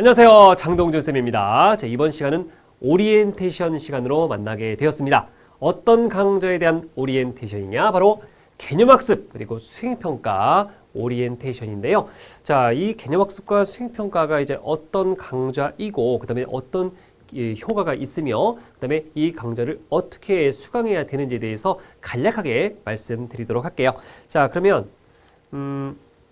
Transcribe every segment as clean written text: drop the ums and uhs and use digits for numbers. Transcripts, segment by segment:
안녕하세요. 장동준 쌤입니다. 자, 이번 시간은 오리엔테이션 시간으로 만나게 되었습니다. 어떤 강좌에 대한 오리엔테이션이냐? 바로 개념학습 그리고 수행평가 오리엔테이션인데요. 자, 이 개념학습과 수행평가가 이제 어떤 강좌이고 그다음에 어떤 효과가 있으며 그다음에 이 강좌를 어떻게 수강해야 되는지에 대해서 간략하게 말씀드리도록 할게요. 자, 그러면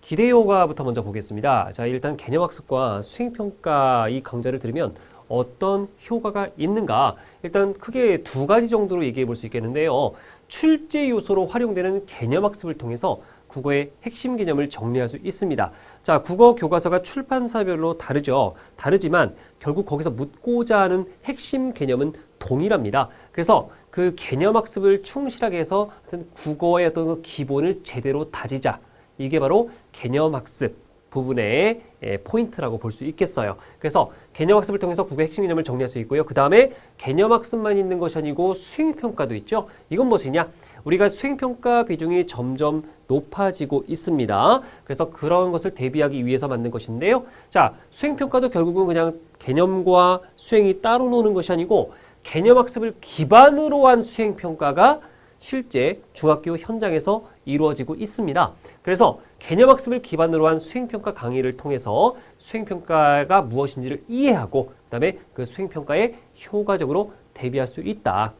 기대효과부터 먼저 보겠습니다. 자, 일단 개념학습과 수행평가 이 강좌를 들으면 어떤 효과가 있는가? 일단 크게 두 가지 정도로 얘기해 볼 수 있겠는데요. 출제 요소로 활용되는 개념학습을 통해서 국어의 핵심 개념을 정리할 수 있습니다. 자, 국어 교과서가 출판사별로 다르지만 결국 거기서 묻고자 하는 핵심 개념은 동일합니다. 그래서 그 개념학습을 충실하게 해서 국어의 어떤 그 기본을 제대로 다지자. 이게 바로 개념학습 부분의 포인트라고 볼 수 있겠어요. 그래서 개념학습을 통해서 국어의 핵심 개념을 정리할 수 있고요. 그 다음에 개념학습만 있는 것이 아니고 수행평가도 있죠. 이건 무엇이냐? 우리가 수행평가 비중이 점점 높아지고 있습니다. 그래서 그런 것을 대비하기 위해서 만든 것인데요. 자, 수행평가도 결국은 그냥 개념과 수행이 따로 노는 것이 아니고 개념학습을 기반으로 한 수행평가가 실제 중학교 현장에서 이루어지고 있습니다. 그래서 개념학습을 기반으로 한 수행평가 강의를 통해서 수행평가가 무엇인지를 이해하고 그다음에 그 수행평가에 효과적으로 대비할 수 있다.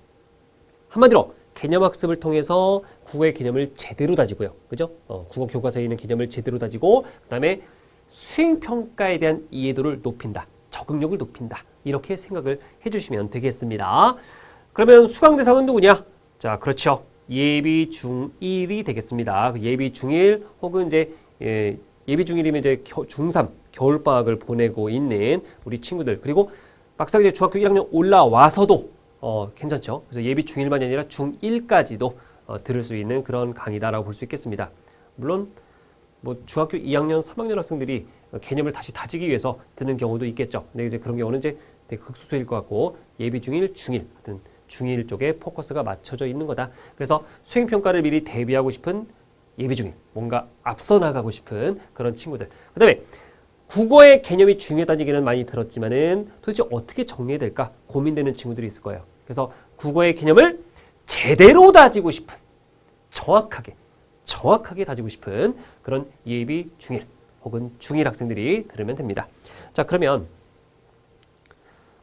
한마디로 개념학습을 통해서 국어의 개념을 제대로 다지고요. 그죠? 국어 교과서에 있는 개념을 제대로 다지고 그다음에 수행평가에 대한 이해도를 높인다. 적응력을 높인다. 이렇게 생각을 해주시면 되겠습니다. 그러면 수강 대상은 누구냐? 자, 그렇죠. 예비 중1이 되겠습니다. 예비 중1 혹은 이제 예비 중1이면 이제 중3 겨울방학을 보내고 있는 우리 친구들 그리고 막상 이제 중학교 1학년 올라와서도 괜찮죠. 그래서 예비 중1만이 아니라 중1까지도 들을 수 있는 그런 강의다라고 볼 수 있겠습니다. 물론 뭐 중학교 2학년, 3학년 학생들이 개념을 다시 다지기 위해서 듣는 경우도 있겠죠. 근데 이제 그런 경우는 이제 되게 극소수일 것 같고 예비 중1, 중1 같은 중1 쪽에 포커스가 맞춰져 있는 거다. 그래서 수행평가를 미리 대비하고 싶은 예비 중1, 뭔가 앞서 나가고 싶은 그런 친구들. 그 다음에 국어의 개념이 중요하다는 얘기는 많이 들었지만은 도대체 어떻게 정리해야 될까 고민되는 친구들이 있을 거예요. 그래서 국어의 개념을 제대로 다지고 싶은, 정확하게 다지고 싶은 그런 예비 중1 혹은 중1 학생들이 들으면 됩니다. 자, 그러면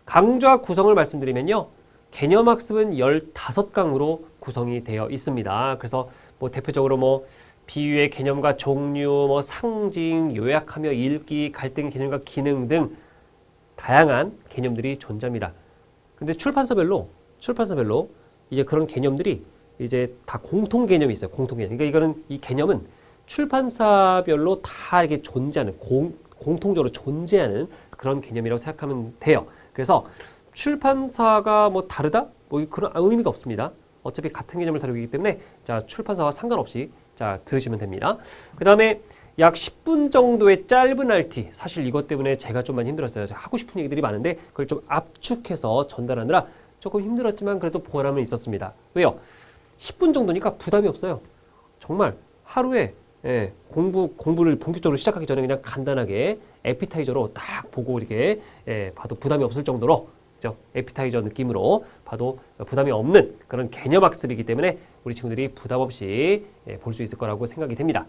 강좌 구성을 말씀드리면요. 개념학습은 15강으로 구성이 되어 있습니다. 그래서 뭐 대표적으로 뭐 비유의 개념과 종류, 뭐 상징, 요약하며 읽기, 갈등 개념과 기능 등 다양한 개념들이 존재합니다. 근데 출판사별로 이제 그런 개념들이 이제 다 공통 개념이 있어요. 공통 개념. 그러니까 이 개념은 출판사별로 다 이렇게 존재하는 공통적으로 존재하는 그런 개념이라고 생각하면 돼요. 그래서 출판사가 뭐 다르다? 뭐 그런 의미가 없습니다. 어차피 같은 개념을 다루기 때문에 자, 출판사와 상관없이 자, 들으시면 됩니다. 그 다음에 약 10분 정도의 짧은 RT. 사실 이것 때문에 제가 좀 많이 힘들었어요. 하고 싶은 얘기들이 많은데 그걸 좀 압축해서 전달하느라 조금 힘들었지만 그래도 보람은 있었습니다. 왜요? 10분 정도니까 부담이 없어요. 정말 하루에 공부를 본격적으로 시작하기 전에 그냥 간단하게 에피타이저로 딱 보고 이렇게 봐도 부담이 없을 정도로 에피타이저 느낌으로 봐도 부담이 없는 그런 개념학습이기 때문에 우리 친구들이 부담 없이 볼 수 있을 거라고 생각이 됩니다.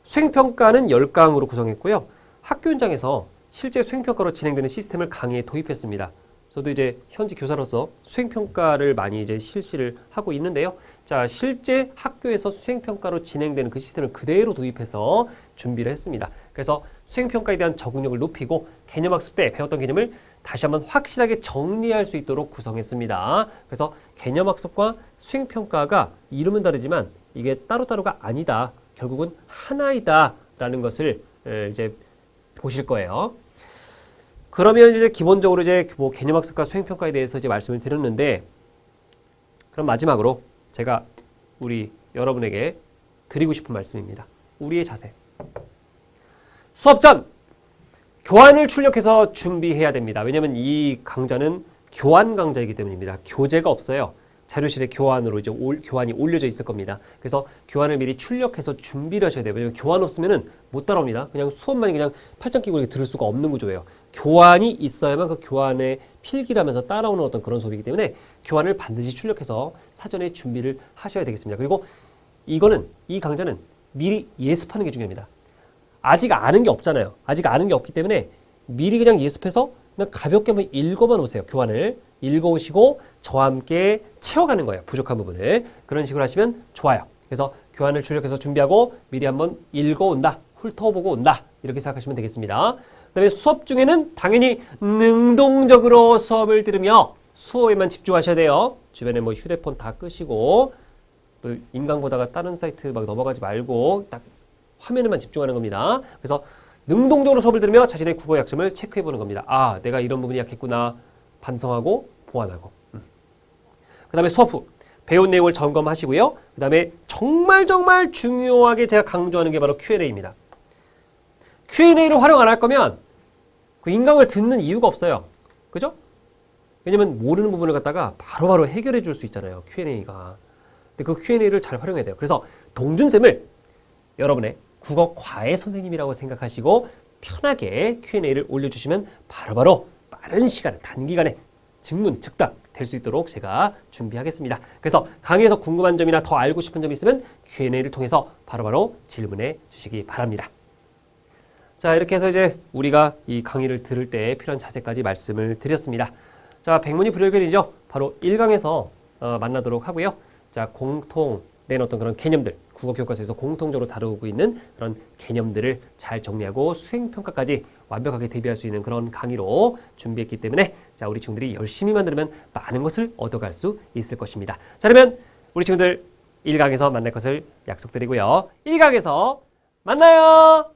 수행평가는 10강으로 구성했고요. 학교 현장에서 실제 수행평가로 진행되는 시스템을 강의에 도입했습니다. 저도 이제 현지 교사로서 수행평가를 많이 이제 실시를 하고 있는데요. 자, 실제 학교에서 수행평가로 진행되는 그 시스템을 그대로 도입해서 준비를 했습니다. 그래서 수행평가에 대한 적응력을 높이고 개념학습 때 배웠던 개념을 다시 한번 확실하게 정리할 수 있도록 구성했습니다. 그래서 개념학습과 수행평가가 이름은 다르지만 이게 따로따로가 아니다. 결국은 하나이다 라는 것을 이제 보실 거예요. 그러면 이제 기본적으로 이제 뭐 개념학습과 수행평가에 대해서 이제 말씀을 드렸는데 그럼 마지막으로 제가 우리 여러분에게 드리고 싶은 말씀입니다. 우리의 자세. 수업 전 교환을 출력해서 준비해야 됩니다. 왜냐하면 이 강좌는 교환 강좌이기 때문입니다. 교재가 없어요. 자료실에 교환으로 이제 교환이 올려져 있을 겁니다. 그래서 교환을 미리 출력해서 준비를 하셔야 돼요. 왜냐면 교환 없으면은 못 따라옵니다. 그냥 수업만이 그냥 팔짱 끼고 이렇게 들을 수가 없는 구조예요. 교환이 있어야만 그 교환에 필기를 하면서 따라오는 어떤 그런 수업이기 때문에 교환을 반드시 출력해서 사전에 준비를 하셔야 되겠습니다. 그리고 이 강좌는 미리 예습하는 게 중요합니다. 아직 아는 게 없잖아요. 아직 아는 게 없기 때문에 미리 그냥 예습해서 그냥 가볍게 한번 읽어만 오세요. 교환을 읽어오시고 저와 함께 채워가는 거예요. 부족한 부분을. 그런 식으로 하시면 좋아요. 그래서 교환을 출력해서 준비하고 미리 한번 읽어온다. 훑어보고 온다. 이렇게 생각하시면 되겠습니다. 그 다음에 수업 중에는 당연히 능동적으로 수업을 들으며 수업에만 집중하셔야 돼요. 주변에 뭐 휴대폰 다 끄시고 또 인강 보다가 다른 사이트 막 넘어가지 말고 딱 화면에만 집중하는 겁니다. 그래서 능동적으로 수업을 들으며 자신의 국어 약점을 체크해 보는 겁니다. 아, 내가 이런 부분이 약했구나. 반성하고 보완하고. 그 다음에 수업 후 배운 내용을 점검하시고요. 그 다음에 정말 중요하게 제가 강조하는 게 바로 Q&A입니다. Q&A를 활용 안 할 거면 그 인강을 듣는 이유가 없어요. 그죠? 왜냐면 모르는 부분을 갖다가 바로바로 해결해 줄 수 있잖아요. Q&A가. 근데 그 Q&A를 잘 활용해야 돼요. 그래서 동준쌤을 여러분의 국어 과외 선생님이라고 생각하시고 편하게 Q&A를 올려주시면 바로바로 빠른 시간, 단기간에 즉문, 즉답 될 수 있도록 제가 준비하겠습니다. 그래서 강의에서 궁금한 점이나 더 알고 싶은 점이 있으면 Q&A를 통해서 바로바로 질문해 주시기 바랍니다. 자, 이렇게 해서 이제 우리가 이 강의를 들을 때 필요한 자세까지 말씀을 드렸습니다. 자, 백문이 불여일견이죠. 바로 1강에서 만나도록 하고요. 자, 공통된 어떤 그런 개념들, 국어 교과서에서 공통적으로 다루고 있는 그런 개념들을 잘 정리하고 수행평가까지 완벽하게 대비할 수 있는 그런 강의로 준비했기 때문에 자, 우리 친구들이 열심히만 들으면 많은 것을 얻어갈 수 있을 것입니다. 자, 그러면 우리 친구들 1강에서 만날 것을 약속드리고요. 1강에서 만나요!